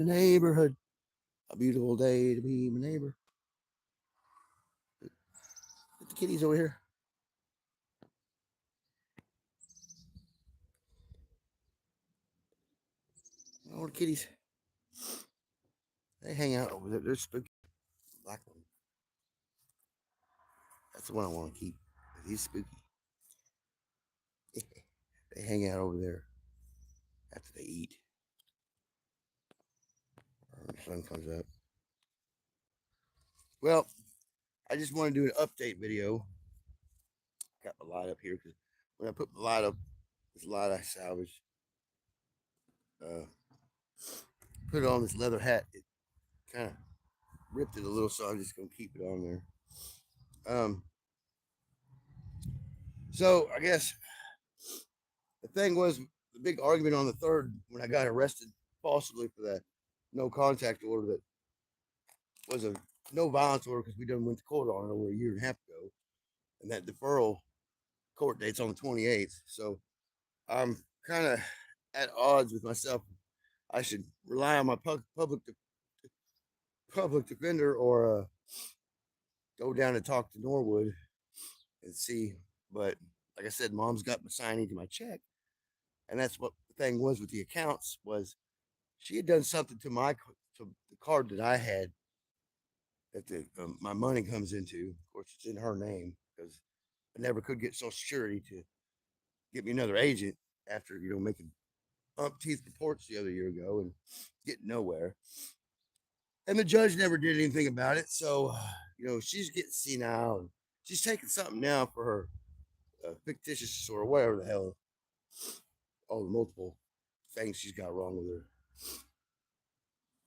The neighborhood. A beautiful day to be my neighbor. Get the kitties over here. All the kitties. They hang out over there. They're spooky. Black one. That's the one I want to keep. He's spooky. They hang out over there after they eat. Or the sun comes up. Well, I just want to do an update video. Got my light up here because when I put my light up, this light I salvaged, uh, put it on this leather hat. It kind of ripped it a little, so I'm just gonna keep it on there. Um, so I guess the thing was the big argument on the third when I got arrested falsely for that no contact order that was a no violence order because we done went to court on it over a year and a half ago, and that deferral court date's on the 28th. So I'm kind of at odds with myself. I should rely on my public defender or go down and talk to Norwood and see. But like I said, Mom's got my signing to my check, and that's what the thing was with the accounts was she had done something to to the card that I had that my money comes into. Of course, it's in her name because I never could get Social Security to get me another agent after making umpteenth reports the other year ago and getting nowhere. And the judge never did anything about it. So, she's getting senile and she's taking something now for her fictitious or whatever the hell, all the multiple things she's got wrong with her.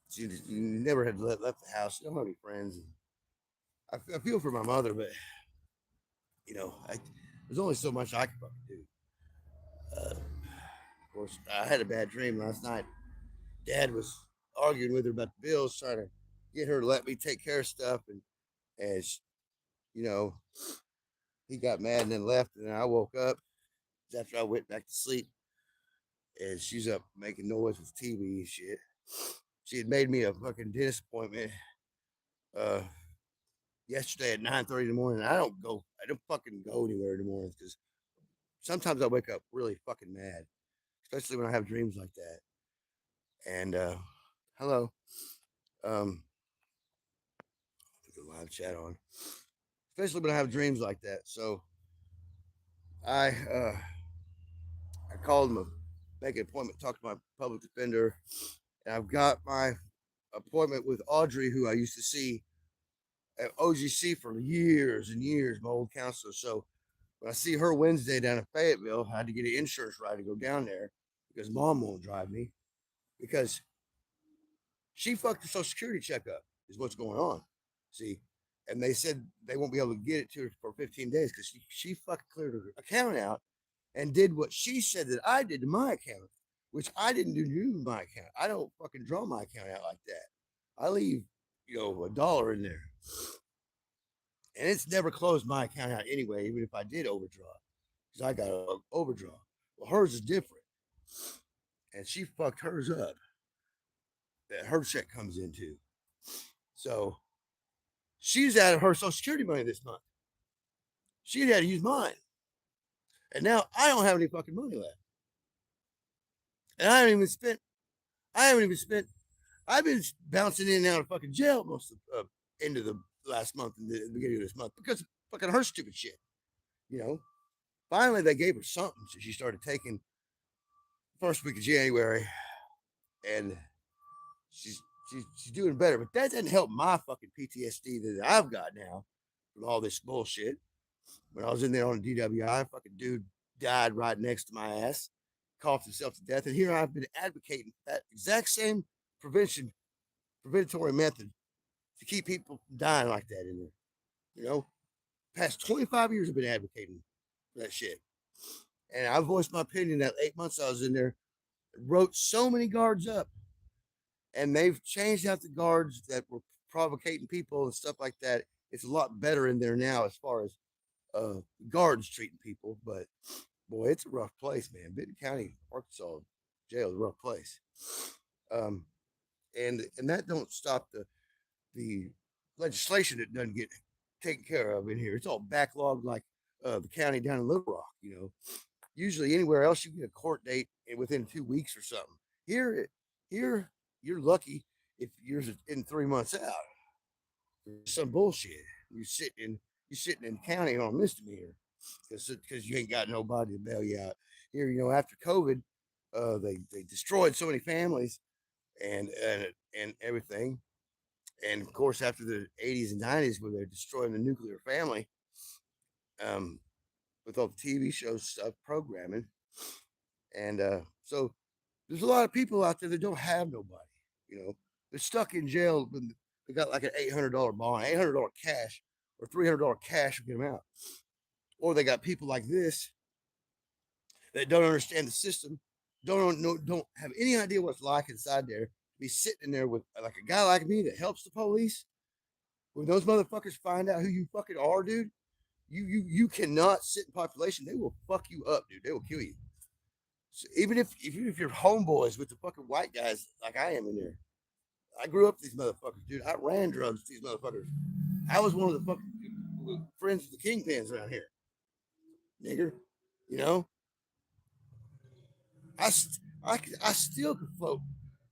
She never had left the house. She don't have any friends. I feel for my mother, but there's only so much I can fucking do. Of course, I had a bad dream last night. Dad was arguing with her about the bills, trying to get her to let me take care of stuff, and you know, he got mad and then left, and then I woke up after I went back to sleep, and she's up making noise with TV and shit. She had made me a fucking dentist appointment uh, yesterday at 9:30 in the morning. I don't fucking go anywhere in the mornings because sometimes I wake up really fucking mad, especially when I have dreams like that. And hello, put the live chat on, especially when I have dreams like that. So I uh, I called him, make an appointment, talk to my public defender, and I've got my appointment with Audrey, who I used to see at OGC for years and years, my old counselor. So when I see her Wednesday down in Fayetteville, I had to get an insurance ride to go down there because Mom won't drive me because she fucked her Social Security check up, is what's going on. See, and they said they won't be able to get it to her for 15 days because she fucking cleared her account out and did what she said that I did to my account, which I didn't do to my account. I don't fucking draw my account out like that. I leave, $1 in there. And it's never closed my account out anyway, even if I did overdraw, because I got an overdraw. Well, hers is different. And she fucked hers up that her check comes into. So she's out of her Social Security money this month. She had to use mine. And now I don't have any fucking money left. And I haven't even spent, I've been bouncing in and out of fucking jail most of end of the last month and the beginning of this month because of fucking her stupid shit. You know, finally they gave her something, so she started taking first week of January, and she's she's doing better. But that doesn't help my fucking PTSD that I've got now from all this bullshit. When I was in there on a DWI, fucking dude died right next to my ass, coughed himself to death, and here I've been advocating that exact same preventatory method to keep people from dying like that in there. You know, past 25 years I've been advocating for that shit. And I voiced my opinion that 8 months I was in there, wrote so many guards up, and they've changed out the guards that were provocating people and stuff like that. It's a lot better in there now as far as guards treating people. But boy, it's a rough place, man. Benton County, Arkansas jail is a rough place. Um, and that don't stop the legislation that doesn't get taken care of in here. It's all backlogged like the county down in Little Rock. Usually anywhere else you get a court date within 2 weeks or something. Here, here you're lucky if yours is in 3 months out. Some bullshit. You're sitting in county on misdemeanor because you ain't got nobody to bail you out. Here, after COVID, they destroyed so many families and everything. And of course, after the 80s and 90s, where they're destroying the nuclear family, um, with all the TV shows, stuff, programming, and so there's a lot of people out there that don't have nobody. They're stuck in jail. They got like an $800 bond, $800 cash, or $300 cash to get them out. Or they got people like this that don't understand the system, don't have any idea what it's like inside there. Be sitting in there with like a guy like me that helps the police. When those motherfuckers find out who you fucking are, dude, you cannot sit in population. They will fuck you up, dude. They will kill you. So even if you're homeboys with the fucking white guys like I am in there, I grew up with these motherfuckers, dude. I ran drugs with these motherfuckers. I was one of the fucking friends of the kingpins around here, nigger. You know, I I still can float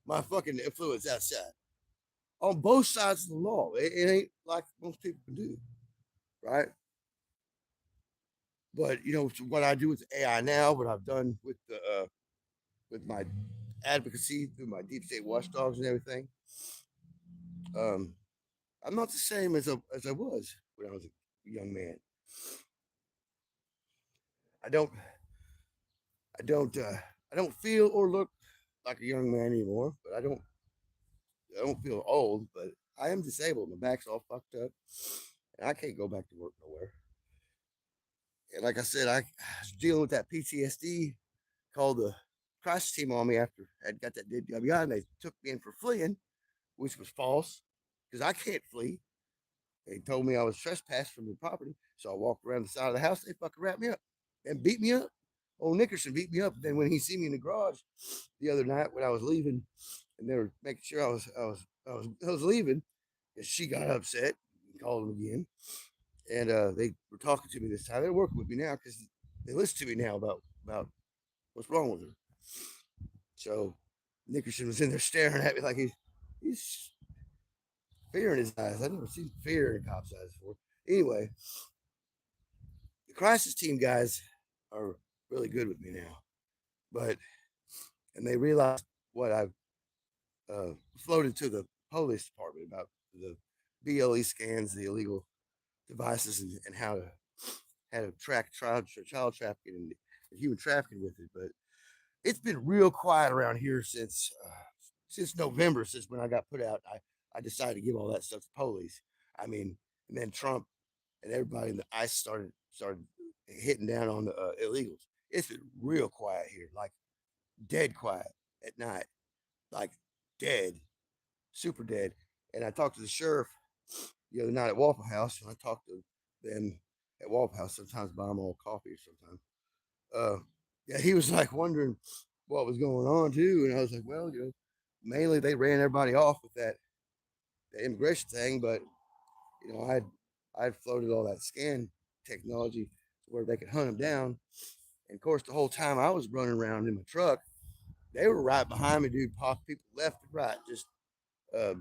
my fucking influence outside on both sides of the law. It ain't like most people can do, right? But what I do with AI now, what I've done with my advocacy through my deep state watchdogs and everything, um, I'm not the same as I was when I was a young man. I don't I don't feel or look like a young man anymore, but I don't feel old, but I am disabled. My back's all fucked up, and I can't go back to work nowhere. And like I said, I was dealing with that PTSD. Called the crisis team on me after I'd got that DWI, and they took me in for fleeing, which was false because I can't flee. They told me I was trespassed from the property, so I walked around the side of the house. They fucking wrapped me up and beat me up. Old Nickerson beat me up. Then when he see me in the garage the other night when I was leaving, and they were making sure I was leaving, she got upset and called him again. And they were talking to me this time. They're working with me now because they listen to me now about what's wrong with her. So Nickerson was in there staring at me like he's fear in his eyes. I've never seen fear in a cop's eyes before. Anyway, the crisis team guys are really good with me now, but and they realized what I've floated to the police department about the BLE scans, the illegal devices, and how to track child trafficking and human trafficking with it. But it's been real quiet around here since November, since when I got put out. I decided to give all that stuff to police. I mean, and then Trump and everybody in the ICE started hitting down on the illegals. It's been real quiet here, like dead quiet at night, like dead, super dead. And I talked to the sheriff the other night at Waffle House, and I talked to them at Waffle House. Sometimes buy them all coffee, sometimes. Yeah, he was like wondering what was going on too, and I was like, well, mainly they ran everybody off with the immigration thing, but I'd floated all that scan technology where they could hunt them down. And of course, the whole time I was running around in my truck, they were right behind me, dude. Popped people left and right, just uh,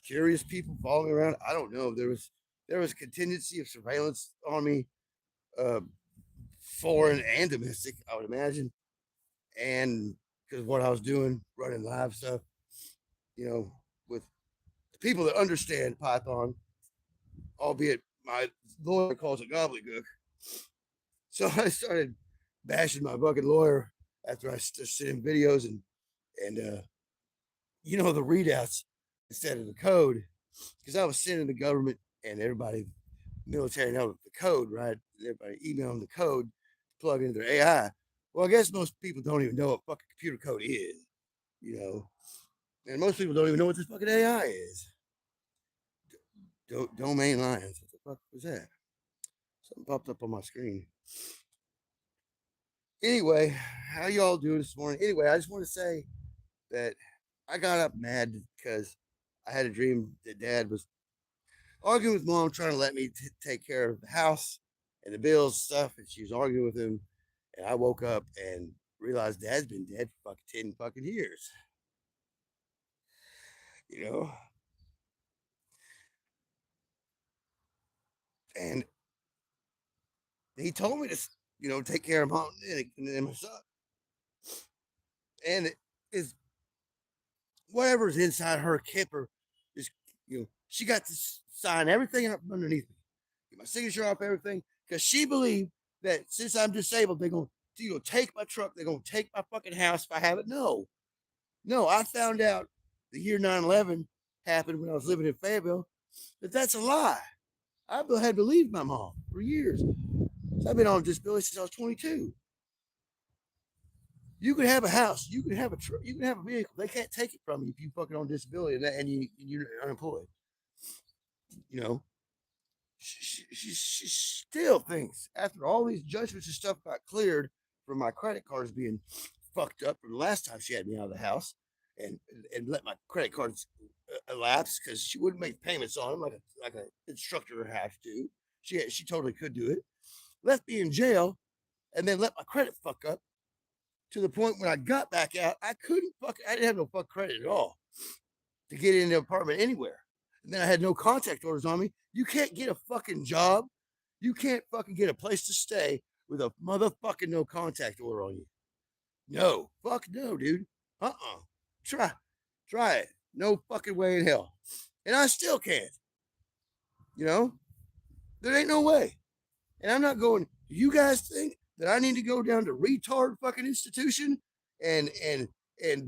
curious people following me around. I don't know. There was a contingency of surveillance on me, uh, foreign and domestic, I would imagine, and because what I was doing, running live stuff, with the people that understand Python, albeit my lawyer calls it gobbledygook. So I started bashing my fucking lawyer after I sent him videos and the readouts instead of the code, because I was sending the government and everybody, military, know the code, right? Everybody emailing the code to plug into their AI. Well, I guess most people don't even know what fucking computer code is, you know, and most people don't even know what this fucking AI is. Domain lines. What the fuck was that? Something popped up on my screen. Anyway, how y'all doing this morning? Anyway, I just want to say that I got up mad because I had a dream that Dad was arguing with Mom, trying to let me take care of the house and the bills and stuff, and she was arguing with him. And I woke up and realized Dad's been dead for fucking 10 fucking years. You know, and he told me to, take care of Mom and my son. And it is whatever's inside her kipper is, she got to sign everything up underneath me, get my signature off everything, because she believed that since I'm disabled, they're going to, take my truck, they're going to take my fucking house if I have it. No, no, I found out the year 9/11 happened when I was living in Fayetteville that that's a lie. I had believed my mom for years. So I've been on disability since I was 22. You can have a house, you can have a truck, you can have a vehicle. They can't take it from you if you fucking on disability and you're unemployed. You know, she still thinks after all these judgments and stuff got cleared from my credit cards being fucked up from the last time she had me out of the house and let my credit cards elapse because she wouldn't make payments on them like an instructor would have to. She totally could do it. Left me in jail and then let my credit fuck up to the point when I got back out, I didn't have no fuck credit at all to get in the apartment anywhere. And then I had no contact orders on me. You can't get a fucking job. You can't fucking get a place to stay with a motherfucking no contact order on you. No, fuck no, dude. Try, try it. No fucking way in hell. And I still can't. You know, there ain't no way. And I'm not going. Do you guys think that I need to go down to retard fucking institution and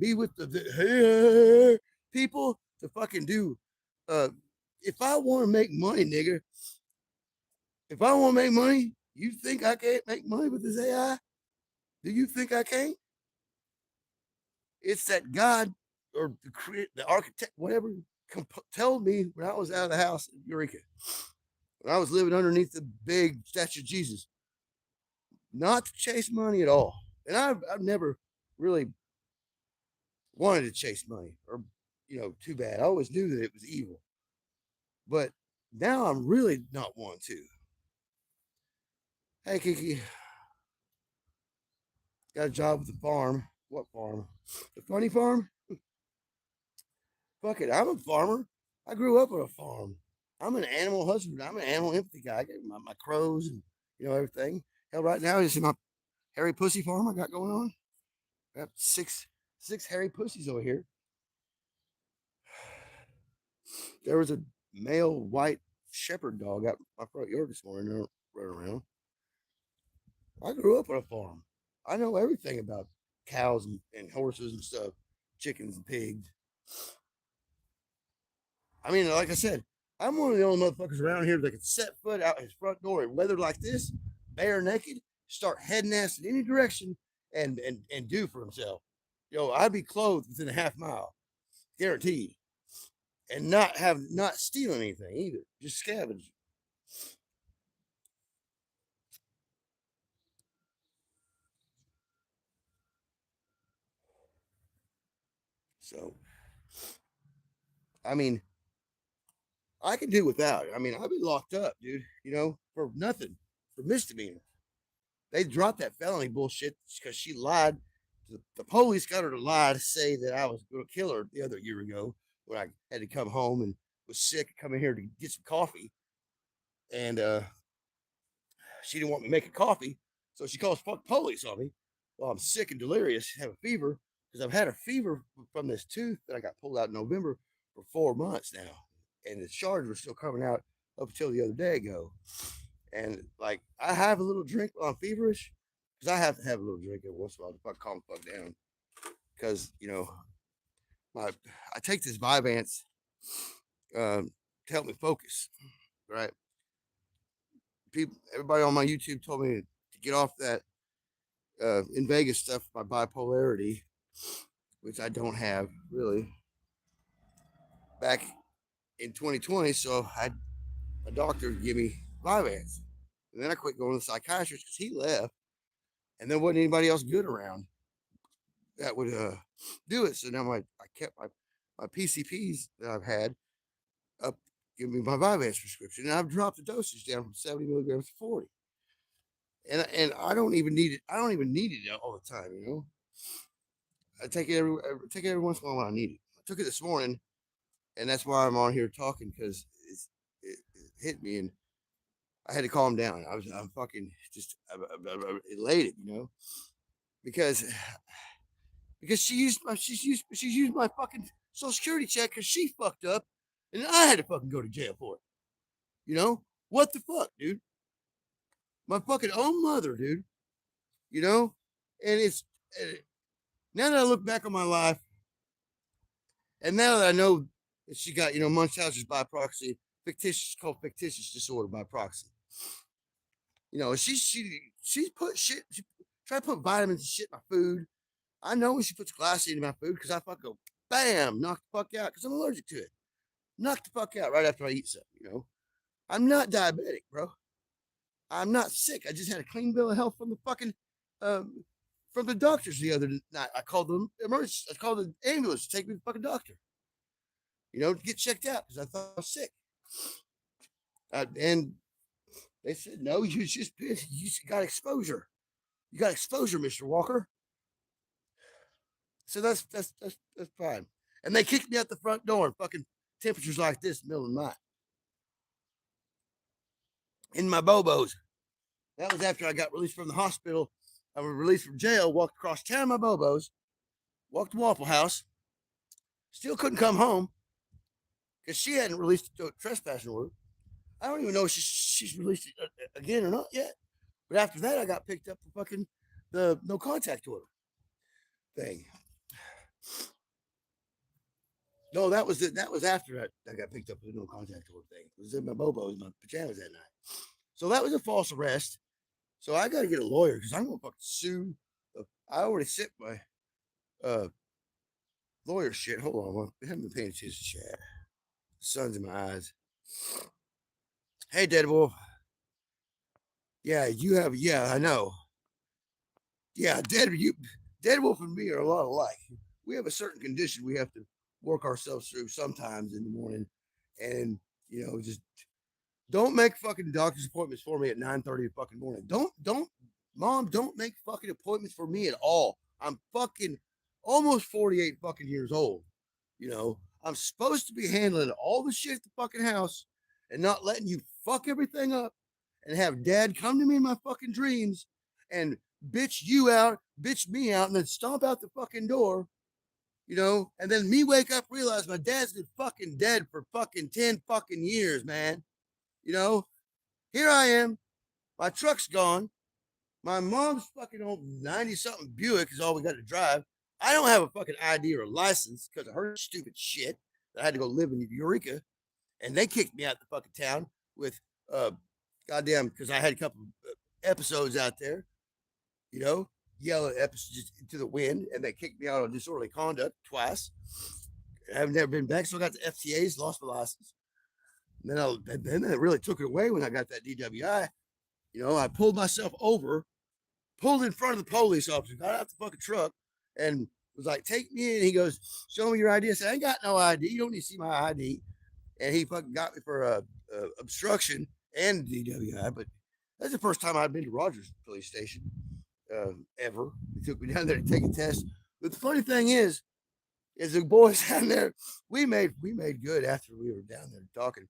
be with the people to fucking do? If I want to make money, nigga, if I want to make money, you think I can't make money with this AI? Do you think I can't? It's that God or the architect, whatever, told me when I was out of the house in Eureka, when I was living underneath the big statue of Jesus, not to chase money at all. And I've never really wanted to chase money or, too bad. I always knew that it was evil. But now I'm really not wanting to. Hey, Kiki, got a job with the farm. What farm? The funny farm? Fuck it. I'm a farmer. I grew up on a farm. I'm an animal husband. I'm an animal empathy guy. I get my crows and, everything. Hell, right now, you see my hairy pussy farm I got going on. I got six hairy pussies over here. There was a male white shepherd dog out my front yard this morning running around. I grew up on a farm. I know everything about cows and horses and stuff, chickens and pigs. I mean, like I said, I'm one of the only motherfuckers around here that can set foot out his front door in weather like this, bare naked, start heading ass in any direction, and do for himself. I'd be clothed within a half mile, guaranteed, and not steal anything either, just scavenge. So, I mean, I can do without. I mean, I've been locked up, dude. For nothing, for misdemeanor. They dropped that felony bullshit because she lied. The police got her to lie to say that I was going to kill her the other year ago when I had to come home and was sick, coming here to get some coffee, and she didn't want me making coffee, so she calls fuck police on me. Well, I'm sick and delirious, have a fever because I've had a fever from this tooth that I got pulled out in November for 4 months now, and the shards were still coming out up until the other day ago. And like, I have a little drink while I'm feverish because I have to have a little drink every once in a while to fuck calm the fuck down. Because my I take this Vyvanse to help me focus. Right? Everybody on my YouTube told me to get off that in Vegas stuff, my bipolarity, which I don't have really. Back in 2020, so a doctor give me Vyvanse. And then I quit going to the psychiatrist because he left, and there wasn't anybody else good around. that would do it. So now I kept my PCPs that I've had up, give me my Vyvanse prescription, and I've dropped the dosage down from 70 milligrams to 40. And I don't even need it. I don't even need it all the time. I take it every once in a while when I need it. I took it this morning, and that's why I'm on here talking because it hit me, and I had to calm down. I'm fucking just elated, because she's used my fucking Social Security check because she fucked up, and I had to fucking go to jail for it. What the fuck, dude? My fucking own mother, dude. And it's now that I look back on my life, and now that I know that she got Munchausen's by proxy, called fictitious disorder by proxy. She put shit. She tried to put vitamins and shit in my food. I know when she puts glycine in my food because I fucking go bam, knock the fuck out because I'm allergic to it. Knock the fuck out right after I eat something. I'm not diabetic, bro. I'm not sick. I just had a clean bill of health from the fucking from the doctors the other night. I called them emergency. I called the ambulance to take me to the fucking doctor. To get checked out because I thought I was sick. And they said, no, you got exposure. You got exposure, Mr. Walker. So that's fine. And they kicked me out the front door. Fucking temperatures like this, middle of the night. In my bobos. That was after I got released from the hospital. I was released from jail, walked across town in my bobos, walked to Waffle House, still couldn't come home because she hadn't released the trespassing order. I don't even know if she's released it again or not yet. But after that, I got picked up for fucking the no contact order thing. No, that was after I got picked up for the no contact order thing. It was in my bobos, my pajamas that night. So that was a false arrest. So I got to get a lawyer because I'm gonna fucking sue. I already sent my lawyer shit. Hold on, I haven't been paying attention to chat. Sun's in my eyes. Hey, Dead Wolf. Yeah, you have. Yeah, I know. Yeah, Dead Wolf and me are a lot alike. We have a certain condition we have to work ourselves through sometimes in the morning, and just don't make fucking doctor's appointments for me at 9:30 in fucking morning. Mom, don't make fucking appointments for me at all. I'm fucking almost 48 fucking years old. I'm supposed to be handling all the shit at the fucking house and not letting you fuck everything up and have dad come to me in my fucking dreams and bitch you out, bitch me out, and then stomp out the fucking door, and then me wake up, realize my dad's been fucking dead for fucking 10 fucking years, man. Here I am. My truck's gone. My mom's fucking old 90-something Buick is all we got to drive. I don't have a fucking ID or a license because of her stupid shit that I had to go live in Eureka. And they kicked me out the fucking town with, goddamn, because I had a couple episodes out there, yelling episodes into the wind. And they kicked me out on disorderly conduct twice. I've never been back. So I got the FTAs, lost my license. And then it really took it away when I got that DWI. I pulled myself over, pulled in front of the police officer, got out the fucking truck, and was like, take me in. He goes, show me your ID. I said, I ain't got no ID. You don't need to see my ID. And he fucking got me for obstruction and DWI. But that's the first time I'd been to Rogers police station ever. They took me down there to take a test. But the funny thing is the boys down there, we made good after we were down there talking.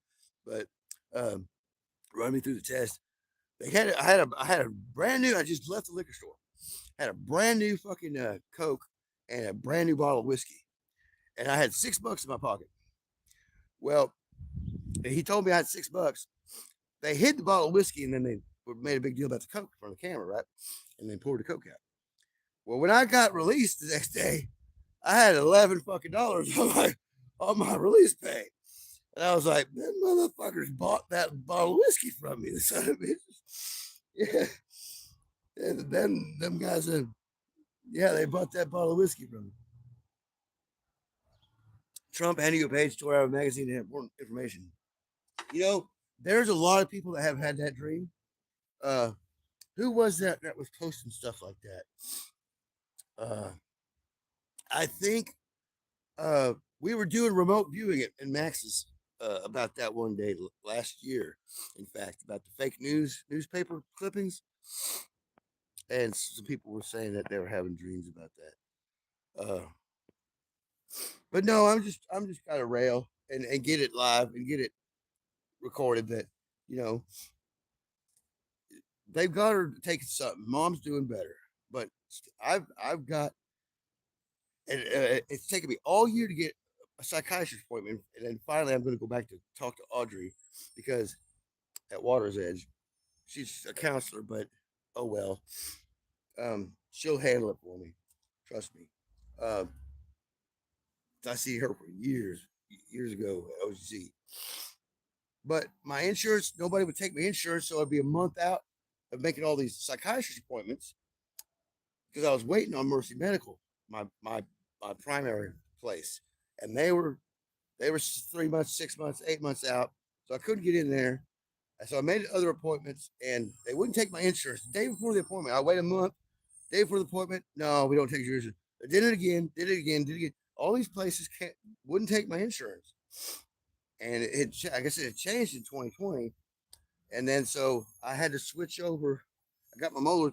But run me through the test. I had a brand new. I just left the liquor store. Had a brand new fucking Coke and a brand new bottle of whiskey, and I had $6 in my pocket. Well, he told me I had $6. They hid the bottle of whiskey, and then they made a big deal about the Coke in front of the camera, right? And then poured the Coke out. Well, when I got released the next day, I had $11 fucking on my release pay. And I was like, them motherfuckers bought that bottle of whiskey from me, the son of bitches. Yeah. And then them guys said, yeah, they bought that bottle of whiskey from me. Trump handing you a page 24-hour magazine to have important information. There's a lot of people that have had that dream. Who was that was posting stuff like that? I think we were doing remote viewing in Max's about that one day last year. In fact, about the fake newspaper clippings, and some people were saying that they were having dreams about that. But no, I'm just kind of rail and get it live and get it recorded that you know they've got her taking something. Mom's doing better, but I've got and it's taken me all year to get a psychiatrist appointment, and then finally I'm going to go back to talk to Audrey because at Water's Edge, she's a counselor, but oh well, she'll handle it for me. Trust me. Uh, I see her for years ago at OGC. But my insurance, nobody would take my insurance, so I'd be a month out of making all these psychiatrist appointments because I was waiting on Mercy Medical, my primary place, and they were 3 months, 6 months, 8 months out, so I couldn't get in there. And so I made other appointments, and they wouldn't take my insurance. The day before the appointment, I wait a month. Day before the appointment, no, we don't take your insurance. I did it again, did it again, did it again. All these places wouldn't take my insurance, and I guess it had changed in 2020. And then so I had to switch over. I got my molar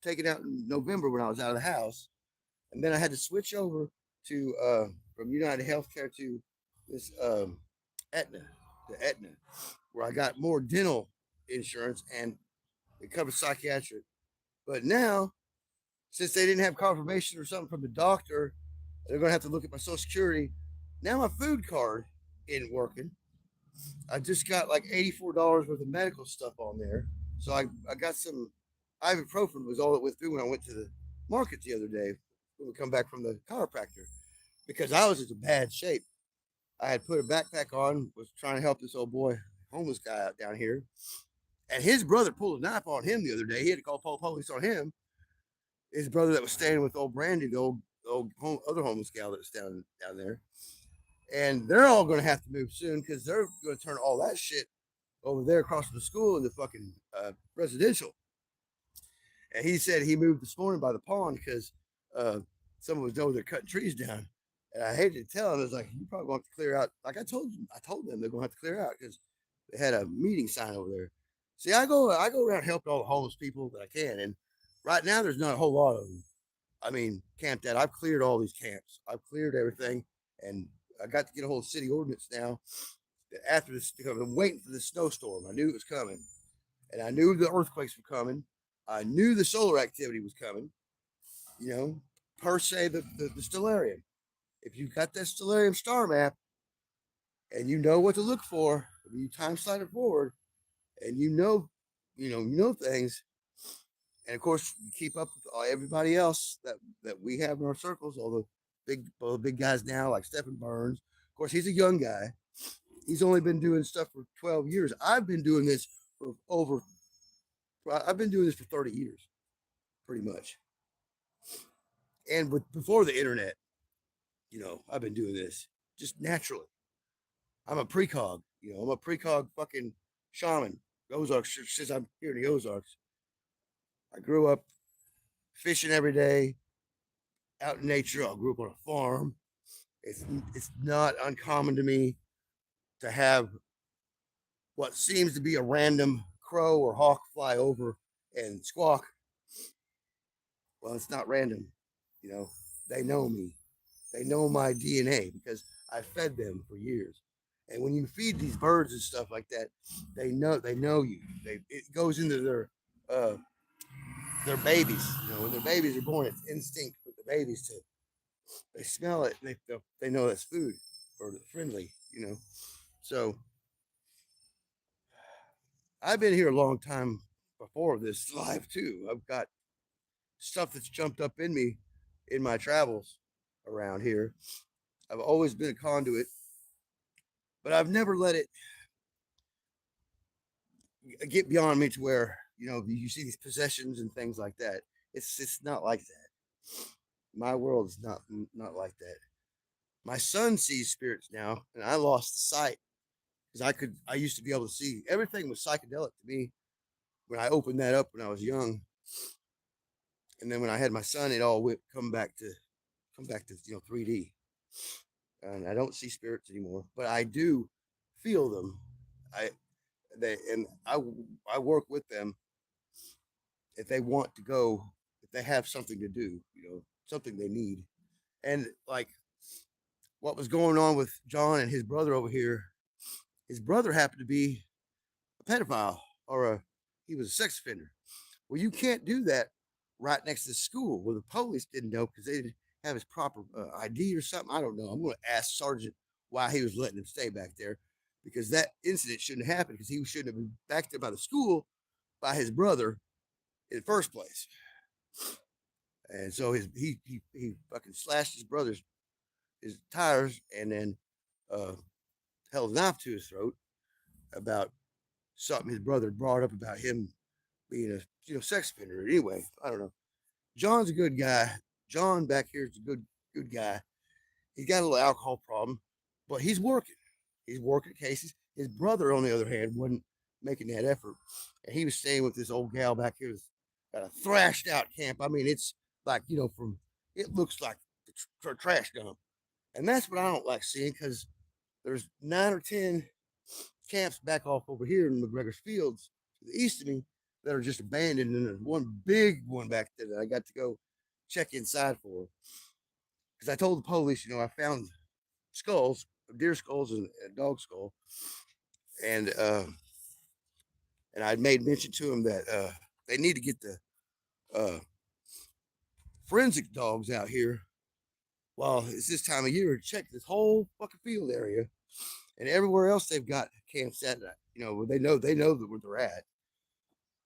taken out in November when I was out of the house, and then I had to switch over to from United Healthcare to this Aetna, the Aetna, where I got more dental insurance and it covers psychiatric. But now, since they didn't have confirmation or something from the doctor, they're going to have to look at my Social Security. Now my food card isn't working. I just got like $84 worth of medical stuff on there. So I got some ibuprofen was all it went through when I went to the market the other day when we come back from the chiropractor because I was in bad shape. I had put a backpack on, was trying to help this old boy, homeless guy out down here. And his brother pulled a knife on him the other day. He had to call police on him. His brother that was staying with old Brandy, the other homeless gal that was down there. And they're all going to have to move soon because they're going to turn all that shit over there across from the school into fucking residential. And he said he moved this morning by the pond because someone was over there cutting trees down. And I hated to tell him, I was like, you probably going to have to clear out. Like I told them they're going to have to clear out because they had a meeting sign over there. See, I go around helping all the homeless people that I can. And right now, there's not a whole lot of them. I mean, camped out. I've cleared all these camps. I've cleared everything. And I got to get a whole city ordinance now. After this, because I'm waiting for the snowstorm. I knew it was coming. And I knew the earthquakes were coming. I knew the solar activity was coming. You know, per se, the stellarium. If you got that stellarium star map and you know what to look for, you time slide it forward, and you know things, and of course you keep up with everybody else that we have in our circles, all the big guys now like Stephen Burns. Of course, he's a young guy. He's only been doing stuff for 12 years. I've been doing this for 30 years, pretty much. And before the internet, I've been doing this just naturally. I'm a precog, I'm a precog fucking shaman. Ozarks, since I'm here in the Ozarks. I grew up fishing every day, out in nature. I grew up on a farm. It's not uncommon to me to have what seems to be a random crow or hawk fly over and squawk. Well, it's not random. You know, they know me. They know my DNA because I fed them for years. And when you feed these birds and stuff like that, they know you. It goes into their babies. When their babies are born, it's instinct for the babies to they smell it. And they know that's food or friendly. So I've been here a long time before this live too. I've got stuff that's jumped up in me in my travels around here. I've always been a conduit, but I've never let it get beyond me to where you see these possessions and things like that. It's not like that. My world is not like that. My son sees spirits now, and I lost the sight because I used to be able to see everything was psychedelic to me when I opened that up when I was young, and then when I had my son, it all come I'm back to 3D, and I don't see spirits anymore, but I do feel them. I they and I work with them if they want to go, if they have something to do, something they need. And like what was going on with John and his brother over here, his brother happened to be a pedophile or he was a sex offender. Well, you can't do that right next to the school. Well, the police didn't know because they didn't have his proper ID or something. I don't know. I'm going to ask Sergeant why he was letting him stay back there because that incident shouldn't have happened because he shouldn't have been back there by the school by his brother in the first place. And so he fucking slashed his brother's his tires and then uh, held a knife to his throat about something his brother brought up about him being a sex offender. Anyway, I don't know. John's a good guy. John back here is a good guy. He's got a little alcohol problem, but he's working. He's working cases. His brother, on the other hand, wasn't making that effort, and he was staying with this old gal back here at a thrashed out camp. I mean, it's like from it looks like the trash dump, and that's what I don't like seeing because there's 9 or 10 camps back off over here in McGregor's Fields to the east of me that are just abandoned, and there's one big one back there that I got to go check inside for because I told the police, I found skulls, deer skulls and a dog skull, and I made mention to them that they need to get the uh, forensic dogs out here while it's this time of year to check this whole fucking field area and everywhere else they've got camps at. They know where they're at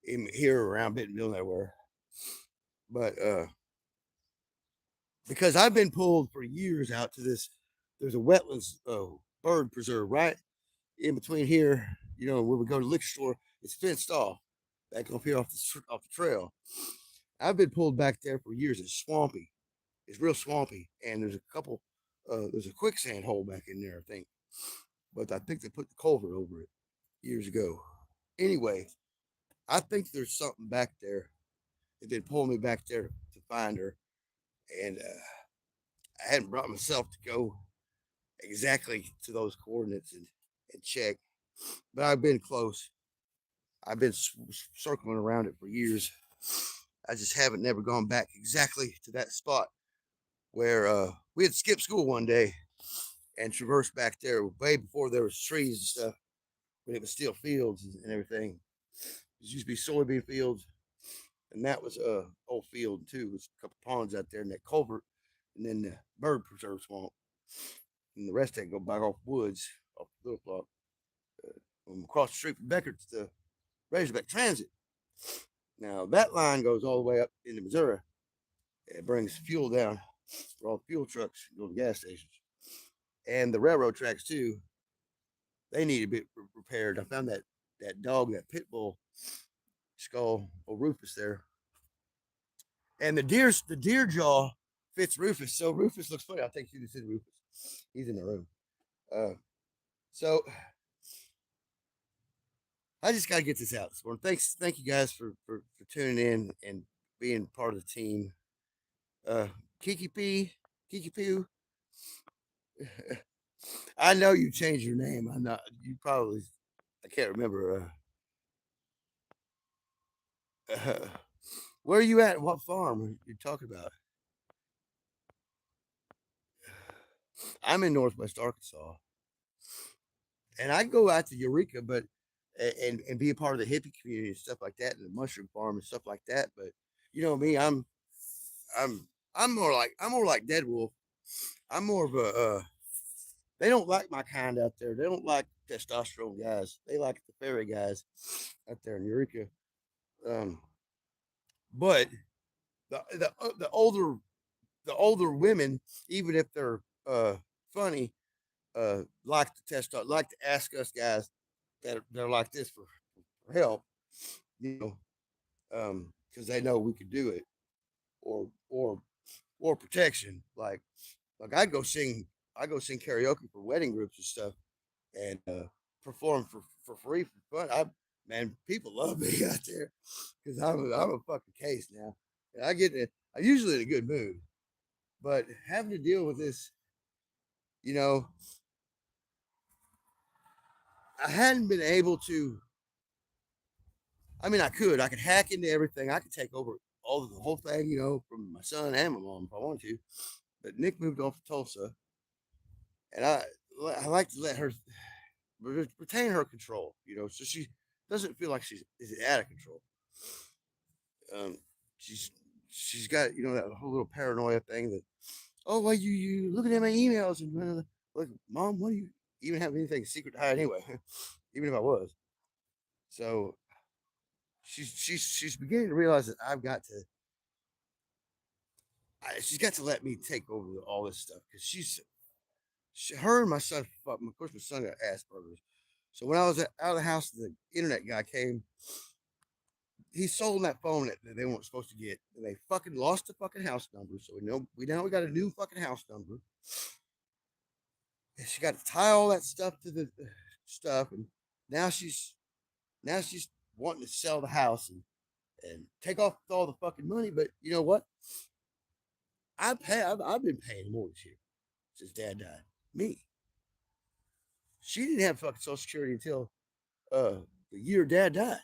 in here around Bentonville, nowhere. But because I've been pulled for years out to this, there's a wetlands bird preserve right in between here. Where we go to the liquor store, it's fenced off back up here off the trail. I've been pulled back there for years. It's swampy. It's real swampy, and there's a couple. There's a quicksand hole back in there, I think, but I think they put the culvert over it years ago. Anyway, I think there's something back there. They did pull me back there to find her, and I hadn't brought myself to go exactly to those coordinates and check, but I've been close. I've been circling around it for years. I just haven't never gone back exactly to that spot where we had skipped school one day and traversed back there way before there was trees and stuff, when it was still fields and everything. It used to be soybean fields, and that was a old field too. There's a couple ponds out there in that culvert, and then the bird preserve swamp, and the rest of it go back off woods, off the Little Flock. Across the street from Becker's the Razorback Transit. Now that line goes all the way up into Missouri. It brings fuel down for all the fuel trucks, go to gas stations, and the railroad tracks too. They need to be repaired. I found that dog, that pit bull skull, or Rufus there, and the deer jaw fits Rufus. So Rufus looks funny. I think you just said Rufus. He's in the room. Uh, so I just got to get this out this morning. Thank you guys for tuning in and being part of the team. Kiki P, Kiki Poo. I know you changed your name. I'm not. You probably. I can't remember. Where are you at? What farm are you talking about? I'm in Northwest Arkansas, and I go out to Eureka, but and be a part of the hippie community and stuff like that, and the mushroom farm and stuff like that. But you know me, I'm I'm more like Dead Wolf. I'm more of a they don't like my kind out there. They don't like testosterone guys. They like the fairy guys out there in Eureka. Um, but the older women, even if they're funny, like to like to ask us guys that they're like this for help, you because they know we could do it, or protection. Like I go sing karaoke for wedding groups and stuff, and perform for free for fun. Man, people love me out there because I'm a fucking case now. And I usually in a good mood. But having to deal with this, you know, I hadn't been able to. I mean, I could hack into everything. I could take over the whole thing, from my son and my mom if I wanted to. But Nick moved on from Tulsa, and I like to let her retain her control, so she doesn't feel like she's is out of control. Um, she's she's got that whole little paranoia thing that, oh, well, you looking at my emails and like, mom, what do you even have anything secret to hide anyway? Even if I was, so she's beginning to realize that she's got to let me take over all this stuff because her and my son. Of course, my son got Asperger's. So when I was out of the house, the internet guy came. He sold that phone that they weren't supposed to get, and they fucking lost the fucking house number. So we got a new fucking house number. And she got to tie all that stuff to the stuff, and now she's now she's wanting to sell the house and take off all the fucking money. But you know what? I've been paying more this year since Dad died. Me. She didn't have fucking Social Security until the year Dad died,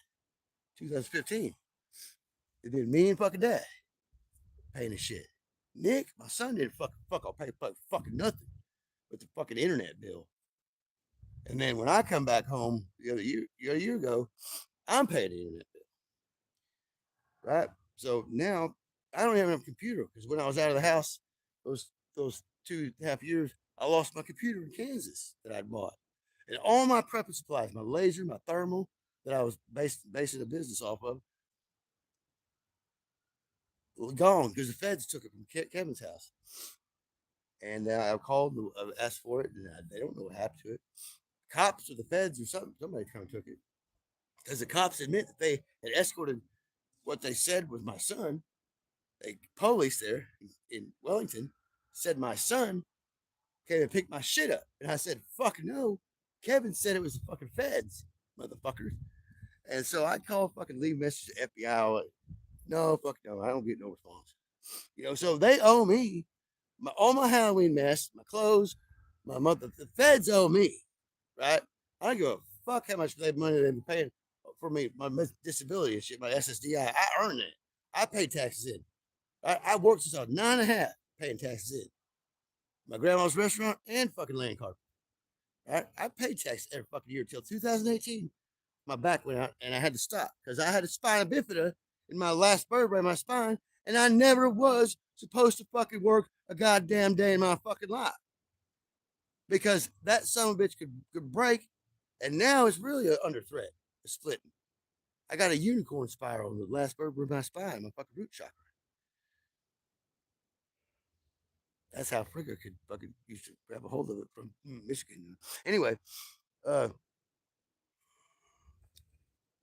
2015. It did me and fucking Dad paying the shit. Nick, my son didn't fuck I'll pay fucking nothing with the fucking internet bill. And then when I come back home a year ago, I'm paying the internet bill, right? So now I don't have a computer because when I was out of the house, those 2.5 years, I lost my computer in Kansas that I'd bought, and all my prepping supplies, my laser, my thermal that I was basing a business off of, were gone because the feds took it from Kevin's house. And I called, asked for it, and they don't know what happened to it. Cops or the feds or somebody come and took it because the cops admit that they had escorted what they said was my son. The police there in Wellington said my son came and picked my shit up, and I said, "Fuck no." Kevin said it was the fucking feds, motherfuckers. And so I called, fucking leave message to FBI. Like, no, fuck no, I don't get no response. So they owe me all my Halloween mess, my clothes, my mother. The feds owe me, right? I don't give a fuck how much money they've been paying for me, my disability and shit, my SSDI. I earned it. I pay taxes in. I worked since I was 9.5, paying taxes in. My grandma's restaurant and fucking land carpet. Right? I paid taxes every fucking year until 2018. My back went out and I had to stop because I had a spina bifida in my last vertebrae in my spine, and I never was supposed to fucking work a goddamn day in my fucking life because that son of a bitch could break, and now it's really under threat. It's splitting. I got a unicorn spiral in the last vertebrae of my spine, my fucking root chakra. That's how Frigga could fucking used to grab a hold of it from Michigan. Anyway, uh,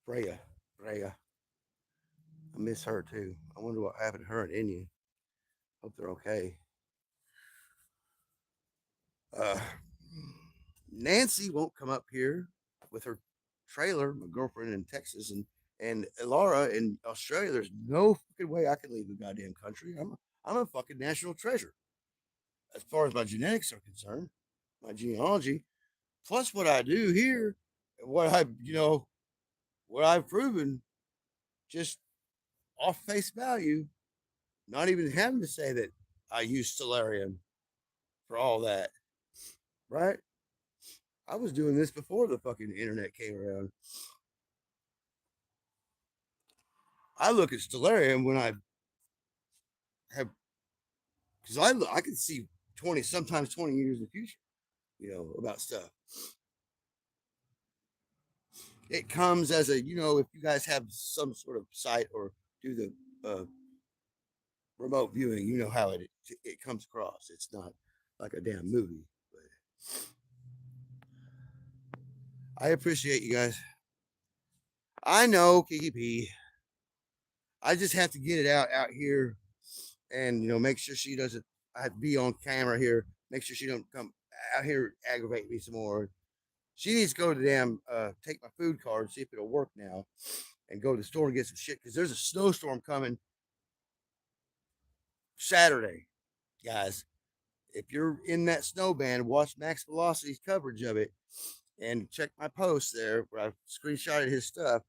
Freya, Freya, I miss her too. I wonder what happened to her and India. Hope they're okay. Uh, Nancy won't come up here with her trailer, my girlfriend in Texas, and Laura in Australia. There's no fucking way I can leave the goddamn country. I'm a fucking national treasure as far as my genetics are concerned, my genealogy, plus what I do here, what what I've proven just off face value, not even having to say that I use Stellarium for all that, right? I was doing this before the fucking internet came around. I look at Stellarium when I have, because I can see 20, sometimes 20 years in the future, about stuff. It comes as a, if you guys have some sort of site or do the remote viewing, you know how it comes across. It's not like a damn movie. But I appreciate you guys. I know, Kiki P. I just have to get it out here, and make sure she doesn't. I have to be on camera here. Make sure she don't come out here aggravate me some more. She needs to go to the damn take my food card, see if it'll work now, and go to the store and get some shit because there's a snowstorm coming Saturday. guys, if you're in that snow band, watch Max Velocity's coverage of it and check my post there where I screenshotted his stuff.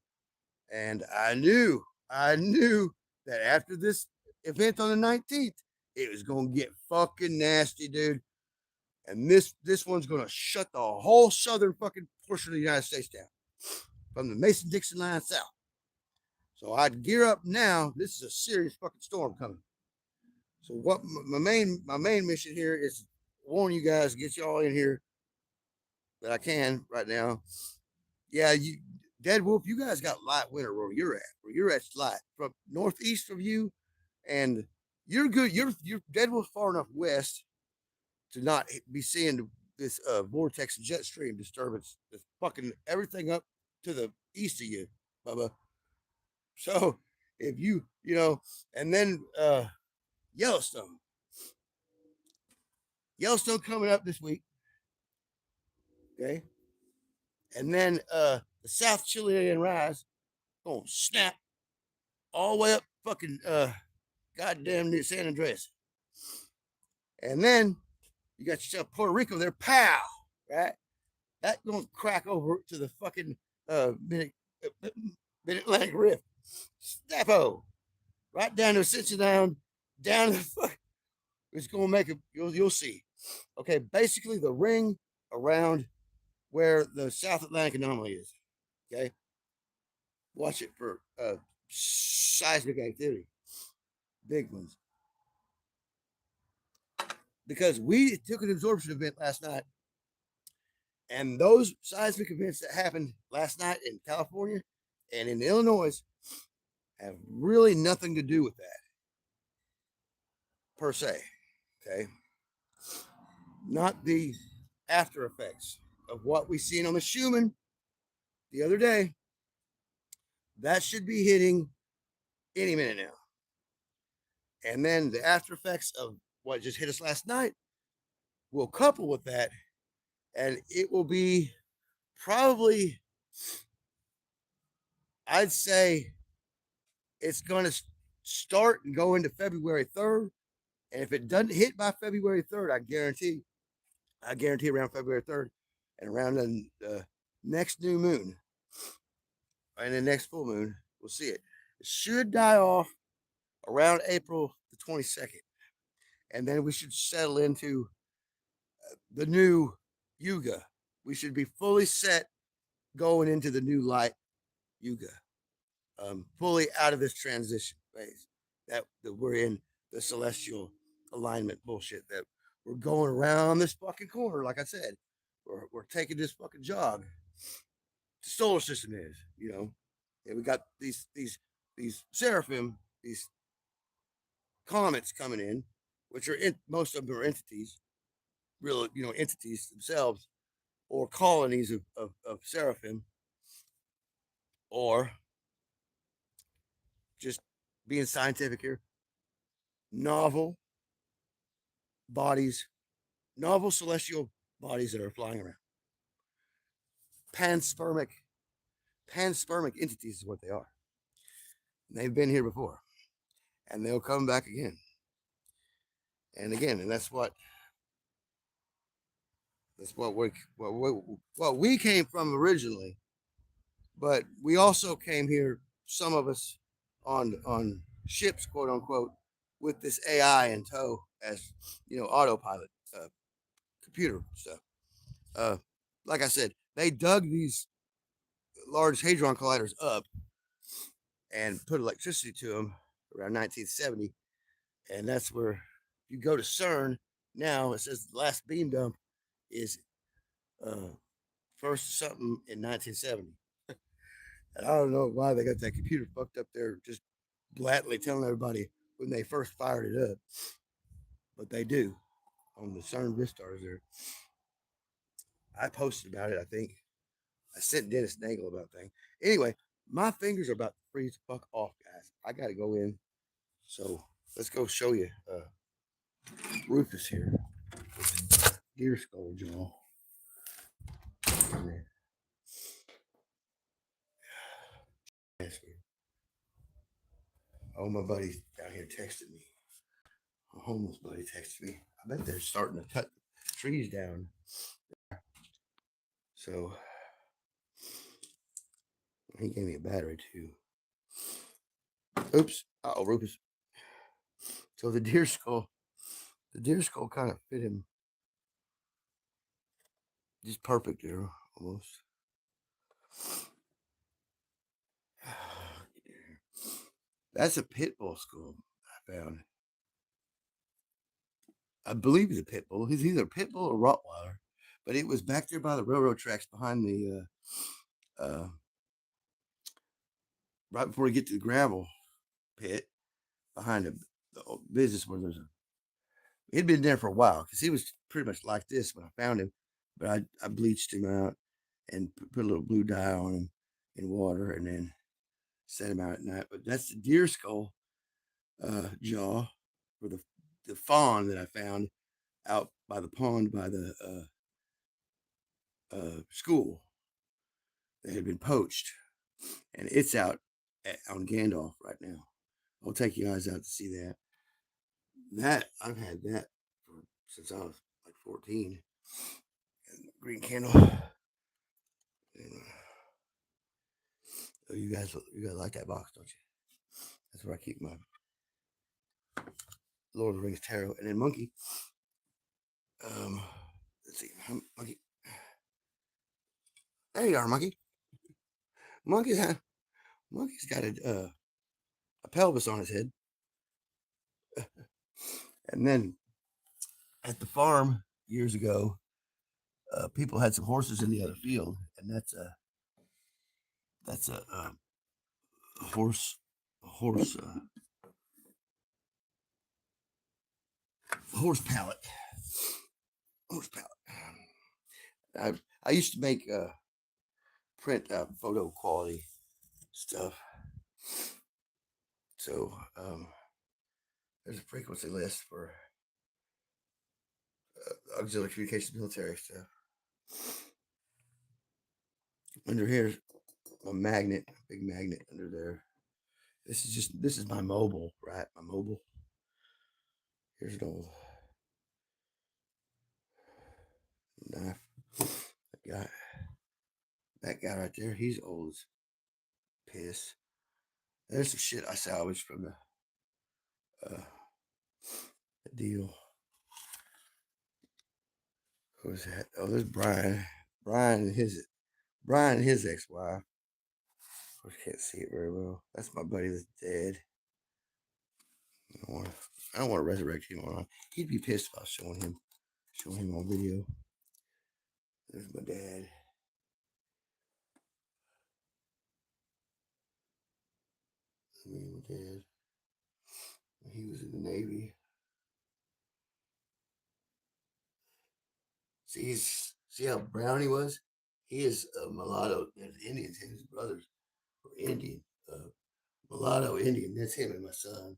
And I knew that after this event on the 19th, it was going to get fucking nasty, dude. And this one's going to shut the whole southern fucking portion of the United States down from the Mason-Dixon line south. So I'd gear up now. This is a serious fucking storm coming. So what my main mission here is warn you guys, get y'all in here that I can right now. Yeah, you Dead Wolf, you guys got light winter where you're at. Where you're at's light. From northeast of you, and you're good. You're Dead Wolf far enough west to not be seeing this vortex and jet stream disturbance that's fucking everything up to the east of you, Bubba. So if and then Yellowstone. Yellowstone coming up this week. Okay. And then the South Chilean rise gonna snap all the way up fucking goddamn near San Andreas. And then you got yourself Puerto Rico there, pow, right? That's gonna crack over to the fucking mid Atlantic Rift. Snappo. Right down to Cincinnati, down to the fuck. It's gonna make it, you'll see. Okay, basically the ring around where the South Atlantic anomaly is. Okay. Watch it for seismic activity. Big ones. Because we took an absorption event last night, and those seismic events that happened last night in California and in Illinois have really nothing to do with that, per se. Okay. Not the after effects of what we seen on the Schumann the other day. That should be hitting any minute now. And then the after effects of what just hit us last night will couple with that, and it will be probably, I'd say, it's going to start and go into February 3rd. And if it doesn't hit by February 3rd, I guarantee around February 3rd and around the next new moon and the next full moon, we'll see it. It should die off around April the 22nd. And then we should settle into the new Yuga. We should be fully set going into the new light Yuga. Fully out of this transition phase that we're in, the celestial alignment bullshit that we're going around this fucking corner. Like I said, we're taking this fucking jog. The solar system is, and we got these seraphim, these comets coming in, which are most of them are entities, real entities themselves, or colonies of seraphim, or just being scientific here, novel celestial bodies that are flying around. Panspermic entities is what they are. And they've been here before, and they'll come back again and again, and that's what we came from originally. But we also came here, some of us, on ships, quote unquote, with this AI in tow as autopilot computer stuff. Like I said, they dug these large hadron colliders up and put electricity to them around 1970, and that's where you go to CERN now. It says the last beam dump is first something in 1970. And I don't know why they got that computer fucked up there, just blatantly telling everybody when they first fired it up, but they do on the CERN Vistars there. I posted about it. I think I sent Dennis Nagel about thing. Anyway, my fingers are about to freeze the fuck off, guys. I got to go in. So let's go show you Rufus here. Deer skull jaw. Oh, my buddy down here texted me. A homeless buddy texted me. I bet they're starting to cut trees down. So he gave me a battery too. Oops. Oh, Rufus. So the deer skull kind of fit him just perfect there, almost. That's a pit bull skull I found. I believe he's a pit bull. He's either a pit bull or Rottweiler, but it was back there by the railroad tracks behind the right before you get to the gravel pit behind the business where there's a. He'd been there for a while because he was pretty much like this when I found him, but I bleached him out and put a little blue dye on him in water and then set him out at night. But that's the deer skull jaw for the fawn that I found out by the pond by the school that had been poached, and it's out on Gandalf right now. I'll take you guys out to see that. That I've had that since I was like 14. And green candle. And, oh, you guys like that box, don't you? That's where I keep my Lord of the Rings tarot, and then monkey. Let's see, monkey. There you are, monkey. Monkey's got a pelvis on his head, and then at the farm years ago, people had some horses in the other field, and that's a horse a horse horse pallet. Horse pallet. I used to make print photo quality stuff. So there's a frequency list for auxiliary communications military stuff. Under here's a magnet, a big magnet under there. This is my mobile, right? My mobile. Here's an old knife. That guy right there, he's old as piss. There's some shit I salvaged from the deal. What was that? Oh, there's Brian. Brian and his ex-wife. Of course, can't see it very well. That's my buddy that's dead. I don't want to resurrect him on. He'd be pissed if I was showing him on video. There's my dad. Me and my dad. He was in the Navy. See how brown he was? He is a mulatto. There's Indians. His brothers were Indian. Mulatto Indian. That's him and my son.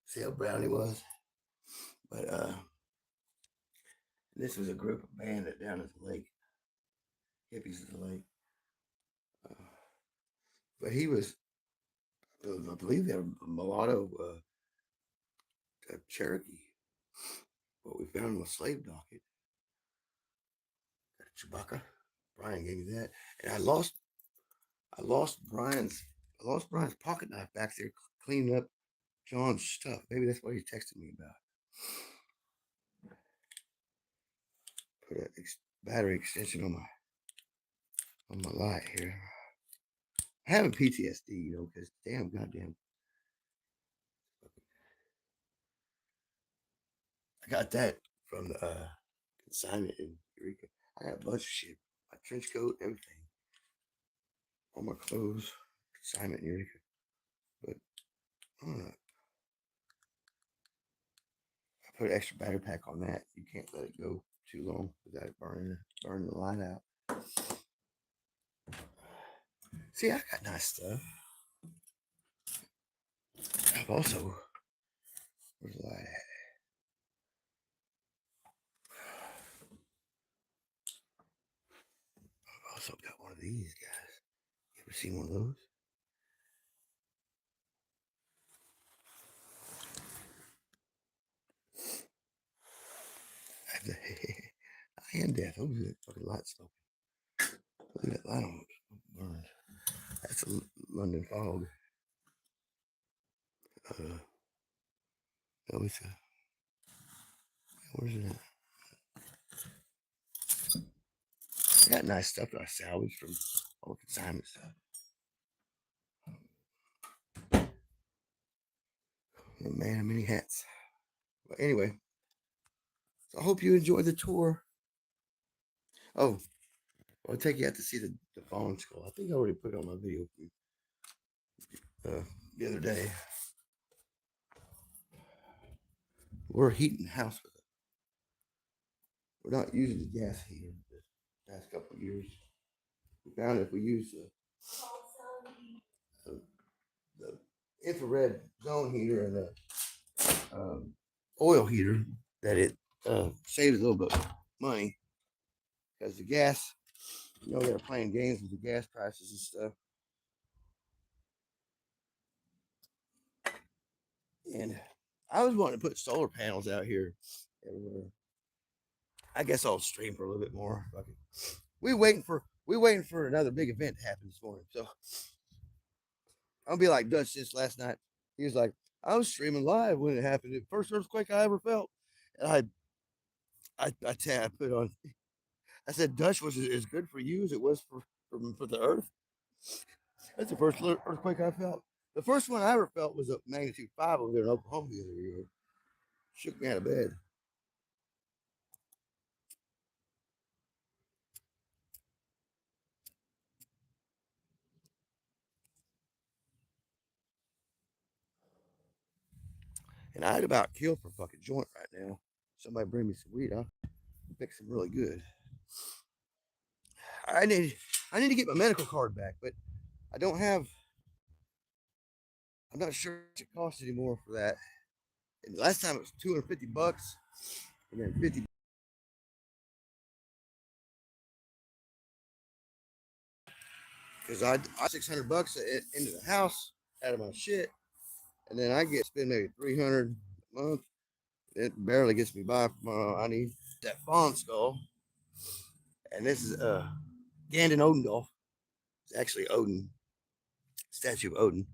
See how brown he was? But this was a group of bandit down at the lake. Hippies at the lake. Uh, but he was, I believe, they were a mulatto Cherokee. What we found was slave docket. Chewbacca. Brian gave me that, and I lost Brian's pocket knife back there cleaning up John's stuff. Maybe that's what he texted me about. Put a battery extension on my light here. I have a PTSD, because damn goddamn. I got that from the consignment in Eureka. I got a bunch of shit. My trench coat, everything. All my clothes, consignment in Eureka. But I don't know. I put an extra battery pack on that. You can't let it go too long without it burning the light out. See, I got nice stuff. I've also, where's the light at? I've also got one of these guys. You ever seen one of those? Hand death. Oh, that fucking light smoke. Look at that light on burned. That's a London fog. Oh, it's a. Where's it at? I got nice stuff that I salvaged from all consignment stuff. Oh, man, many hats. But anyway, so I hope you enjoyed the tour. Oh, I'll take you out to see the fallen skull. I think I already put it on my video the other day. We're heating the house with it. We're not using the gas heater the past couple of years. We found if we use the infrared zone heater and the oil heater, that it saves a little bit of money because the gas, they're playing games with the gas prices and stuff. And I was wanting to put solar panels out here everywhere. I guess I'll stream for a little bit more. We waiting for another big event to happen this morning. So I'll be like Dutch this last night. He was like, I was streaming live when it happened. The first earthquake I ever felt. And I put on. I said Dutch was as good for you as it was for the Earth. That's the first earthquake I felt. The first one I ever felt was a magnitude 5 over there in Oklahoma the other year. Shook me out of bed. And I'd about kill for a fucking joint right now. Somebody bring me some weed. I'll pick some really good. I need I need to get my medical card back, but I don't have. I'm not sure what it costs anymore for that. And last time it was $250, and then 50. Because I $600 into the house out of my shit, and then I get spend maybe 300 a month. It barely gets me by. I need that fawn skull, and this is Gandon Odendolf. It's actually Odin, statue of Odin.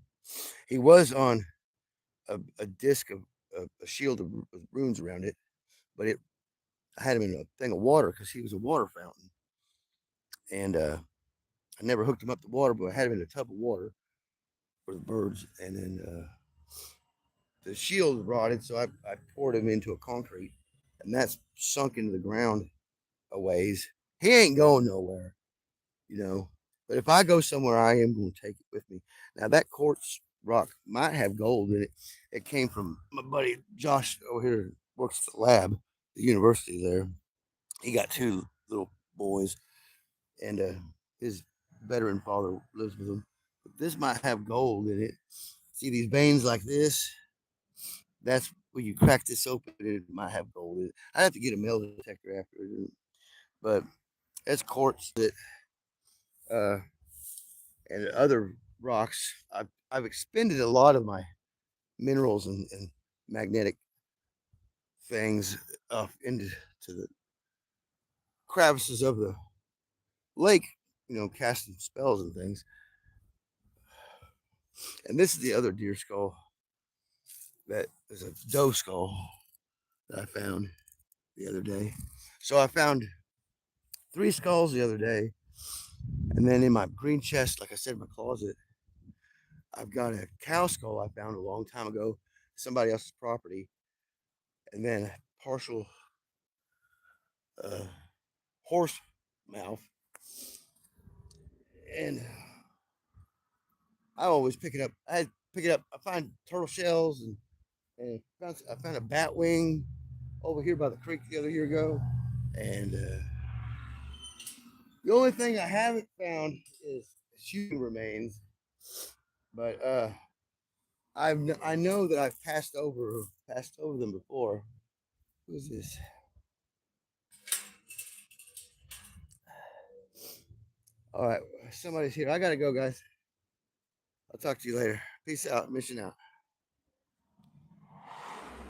He was on a disc of a shield of runes around it, but I had him in a thing of water because he was a water fountain, and I never hooked him up to water, but I had him in a tub of water for the birds, and then the shield rotted, so I poured him into a concrete, and that's sunk into the ground a ways. He ain't going nowhere, you know. But if I go somewhere, I am going to take it with me. Now that quartz rock might have gold in it. It came from my buddy Josh over here, works at the lab, the university there. He got two little boys, and his veteran father lives with him. But this might have gold in it. See these veins like this? That's when you crack this open, it might have gold in it. I have to get a metal detector after it, but it's quartz that uh, and other rocks. I've expended a lot of my minerals and magnetic things into the crevices of the lake, casting spells and things. And this is the other deer skull that is a doe skull that I found the other day. So I found 3 skulls the other day. And then in my green chest, like I said, in my closet, I've got a cow skull I found a long time ago, somebody else's property. And then a partial uh, horse mouth. And I always pick it up. I pick it up. I find turtle shells and I found a bat wing over here by the creek the other year ago. And the only thing I haven't found is human remains. But I know that I've passed over them before. Who's this? All right, somebody's here. I gotta go, guys. I'll talk to you later. Peace out. Mission out.